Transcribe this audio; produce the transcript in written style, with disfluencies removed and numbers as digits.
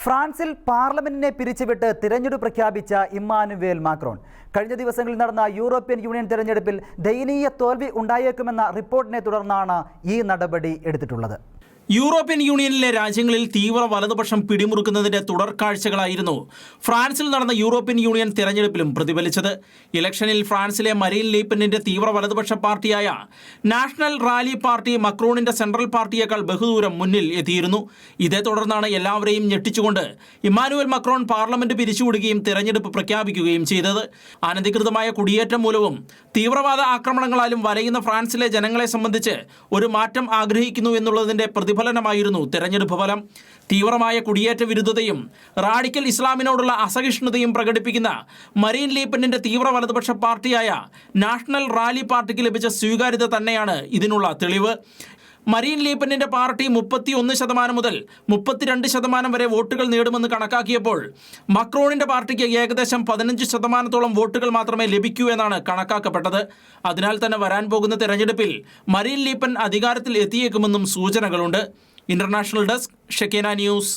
ഫ്രാൻസിൽ പാർലമെന്റിനെ പിരിച്ചുവിട്ട് തിരഞ്ഞെടുപ്പ് പ്രഖ്യാപിച്ച ഇമ്മാനുവേൽ മാക്രോൺ കഴിഞ്ഞ ദിവസങ്ങളിൽ നടന്ന യൂറോപ്യൻ യൂണിയൻ തിരഞ്ഞെടുപ്പിൽ ദയനീയ തോൽവി ഉണ്ടായേക്കുമെന്ന റിപ്പോർട്ടിനെ തുടർന്നാണ് ഈ നടപടി എടുത്തിട്ടുള്ളത്. യൂറോപ്യൻ യൂണിയനിലെ രാജ്യങ്ങളിൽ തീവ്ര വലതുപക്ഷം പിടിമുറുക്കുന്നതിന്റെ തുടർക്കാഴ്ചകളായിരുന്നു ഫ്രാൻസിൽ നടന്ന യൂറോപ്യൻ യൂണിയൻ തെരഞ്ഞെടുപ്പിലും പ്രതിഫലിച്ചത്. ഇലക്ഷനിൽ ഫ്രാൻസിലെ മരീൻ ലീപ്പനിന്റെ തീവ്ര വലതുപക്ഷ പാർട്ടിയായ നാഷണൽ റാലി പാർട്ടി മക്രോണിന്റെ സെൻട്രൽ പാർട്ടിയേക്കാൾ ബഹുദൂരം മുന്നിൽ എത്തിയിരുന്നു. ഇതേ തുടർന്നാണ് എല്ലാവരെയും ഞെട്ടിച്ചുകൊണ്ട് ഇമ്മാനുവേൽ മക്രോൺ പാർലമെന്റ് പിരിച്ചുവിടുകയും തെരഞ്ഞെടുപ്പ് പ്രഖ്യാപിക്കുകയും ചെയ്തത്. അനധികൃതമായ കുടിയേറ്റം മൂലവും തീവ്രവാദ ആക്രമണങ്ങളാലും വലയുന്ന ഫ്രാൻസിലെ ജനങ്ങളെ സംബന്ധിച്ച് ഒരു മാറ്റം ആഗ്രഹിക്കുന്നു എന്നുള്ളതിന്റെ പ്രതിഫലനമായിരുന്നു തെരഞ്ഞെടുപ്പ് ഫലം. തീവ്രമായ കുടിയേറ്റ വിരുദ്ധതയും റാഡിക്കൽ ഇസ്ലാമിനോടുള്ള അസഹിഷ്ണുതയും പ്രകടിപ്പിക്കുന്ന മരീൻ ലീപ്പനിന്റെ തീവ്ര വലതുപക്ഷ പാർട്ടിയായ നാഷണൽ റാലി പാർട്ടിക്ക് ലഭിച്ച സ്വീകാര്യത തന്നെയാണ് ഇതിനുള്ള തെളിവ്. മരീൻ ലീപ്പനിന്റെ പാർട്ടി 31% മുതൽ 32% വരെ വോട്ടുകൾ നേടുമെന്ന് കണക്കാക്കിയപ്പോൾ മക്രോണിന്റെ പാർട്ടിക്ക് ഏകദേശം 15% വോട്ടുകൾ മാത്രമേ ലഭിക്കൂ എന്നാണ് കണക്കാക്കപ്പെട്ടത്. അതിനാൽ തന്നെ വരാൻ പോകുന്ന തെരഞ്ഞെടുപ്പിൽ മരീൻ ലീപ്പൻ അധികാരത്തിൽ എത്തിയേക്കുമെന്നും സൂചനകളുണ്ട്. International desk, Shekinah news.